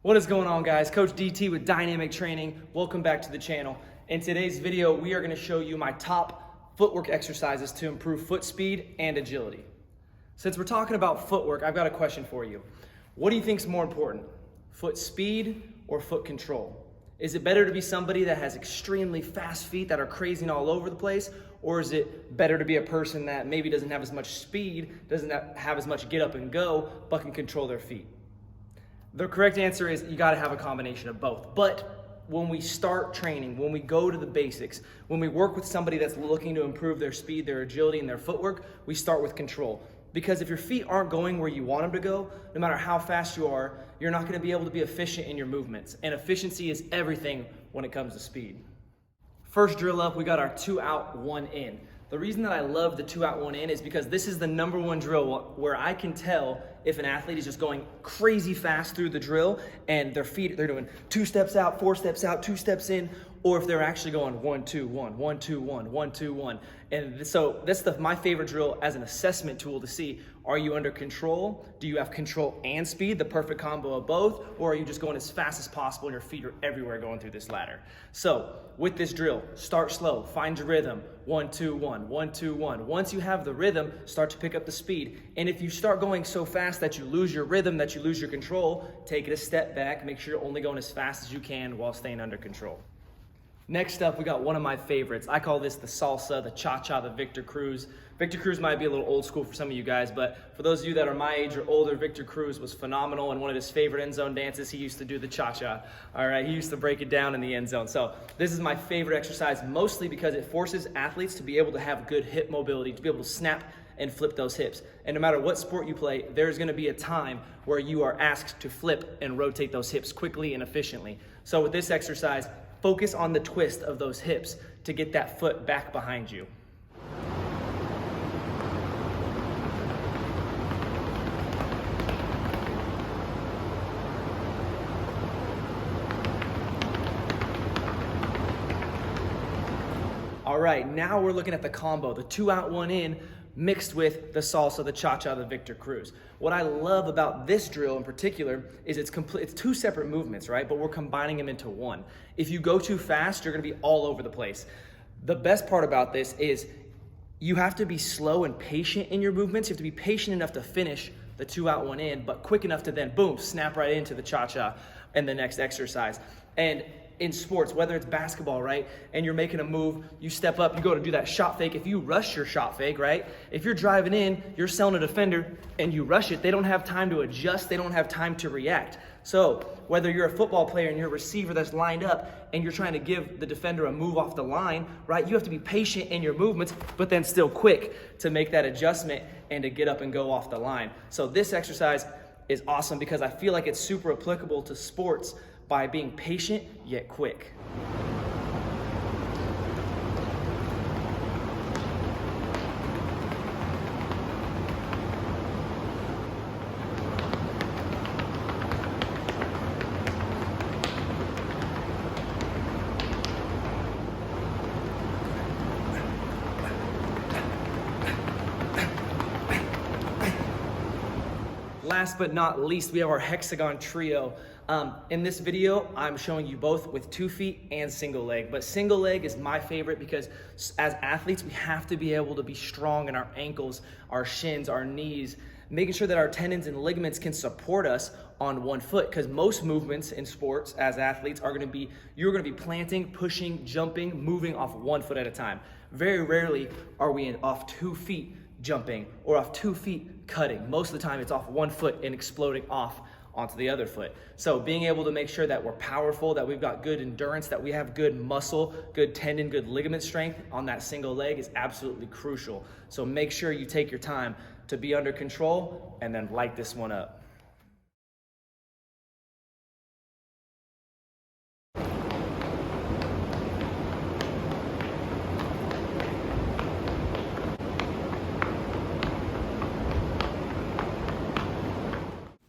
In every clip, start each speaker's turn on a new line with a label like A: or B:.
A: What is going on, guys? Coach DT with Dynamic Training. Welcome back to the channel. In today's video, we are going to show you my top footwork exercises to improve foot speed and agility. Since we're talking about footwork, I've got a question for you. What do you think is more important, foot speed or foot control? Is it better to be somebody that has extremely fast feet that are crazing all over the place, or is it better to be a person that maybe doesn't have as much speed, doesn't have as much get up and go, but can control their feet? The correct answer is you got to have a combination of both. But when we start training, when we go to the basics, when we work with somebody that's looking to improve their speed, their agility, and their footwork, we start with control. Because if your feet aren't going where you want them to go, no matter how fast you are, you're not going to be able to be efficient in your movements. And efficiency is everything when it comes to speed. First drill up, we got our 2 out, 1 in. The reason that I love the 2 out, 1 in is because this is the #1 drill where I can tell if an athlete is just going crazy fast through the drill and their feet, they're doing 2 steps out, 4 steps out, 2 steps in, or if they're actually going 1, 2, 1, 1, 2, 1, 1, 2, 1. And so that's my favorite drill as an assessment tool to see, are you under control? Do you have control and speed, the perfect combo of both? Or are you just going as fast as possible and your feet are everywhere going through this ladder? So with this drill, start slow, find your rhythm, 1, 2, 1, 1, 2, 1. Once you have the rhythm, start to pick up the speed. And if you start going so fast that you lose your rhythm, that you lose your control, take it a step back, make sure you're only going as fast as you can while staying under control. Next up, we got one of my favorites. I call this the salsa, the cha-cha, the Victor Cruz. Victor Cruz might be a little old school for some of you guys, but for those of you that are my age or older, Victor Cruz was phenomenal, and one of his favorite end zone dances, he used to do the cha-cha. All right, he used to break it down in the end zone. So this is my favorite exercise, mostly because it forces athletes to be able to have good hip mobility, to be able to snap and flip those hips. And no matter what sport you play, there's gonna be a time where you are asked to flip and rotate those hips quickly and efficiently. So with this exercise, focus on the twist of those hips to get that foot back behind you. All right, now we're looking at the combo, the 2 out, 1 in, mixed with the salsa, the cha-cha, the Victor Cruz. What I love about this drill in particular is it's 2 separate movements, right? But we're combining them into one. If you go too fast, you're gonna be all over the place. The best part about this is you have to be slow and patient in your movements. You have to be patient enough to finish the 2 out, 1 in, but quick enough to then, boom, snap right into the cha-cha and the next exercise. And in sports, whether it's basketball, right, and you're making a move, you step up, you go to do that shot fake. If you rush your shot fake, right, if you're driving in, you're selling a defender, and you rush it, they don't have time to adjust, they don't have time to react. So whether you're a football player and you're a receiver that's lined up and you're trying to give the defender a move off the line, right, you have to be patient in your movements, but then still quick to make that adjustment and to get up and go off the line. So this exercise is awesome because I feel like it's super applicable to sports by being patient yet quick. Last but not least, we have our Hexagon Trio. In this video, I'm showing you both with 2 feet and single leg, but single leg is my favorite because as athletes, we have to be able to be strong in our ankles, our shins, our knees, making sure that our tendons and ligaments can support us on 1 foot, because most movements in sports as athletes are you're gonna be planting, pushing, jumping, moving off 1 foot at a time. Very rarely are we off 2 feet jumping or off 2 feet cutting. Most of the time it's off 1 foot and exploding off onto the other foot. So being able to make sure that we're powerful, that we've got good endurance, that we have good muscle, good tendon, good ligament strength on that single leg is absolutely crucial. So make sure you take your time to be under control and then light this one up.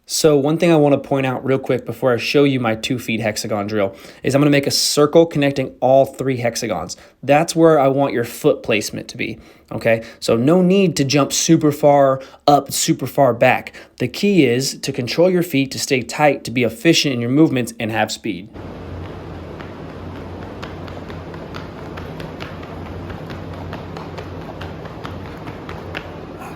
B: So one thing I want to point out real quick before I show you my 2 feet hexagon drill is I'm going to make a circle connecting all 3 hexagons. That's where I want your foot placement to be, okay? So no need to jump super far up, super far back. The key is to control your feet, to stay tight, to be efficient in your movements, and have speed.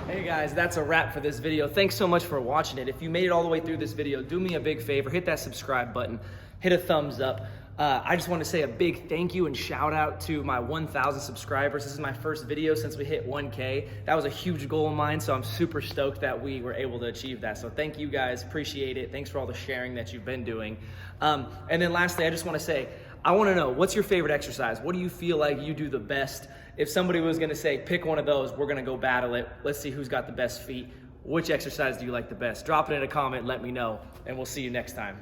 A: Hey guys, that's a wrap for this video. Thanks so much for watching it. If you made it all the way through this video, do me a big favor, hit that subscribe button, hit a thumbs up. I just want to say a big thank you and shout out to my 1,000 subscribers. This is my first video since we hit 1K. That was a huge goal of mine, so I'm super stoked that we were able to achieve that. So thank you guys, appreciate it. Thanks for all the sharing that you've been doing. And then lastly, I just want to say, I want to know, what's your favorite exercise? What do you feel like you do the best? If somebody was going to say, pick one of those, we're going to go battle it. Let's see who's got the best feet. Which exercise do you like the best? Drop it in a comment, let me know, and we'll see you next time.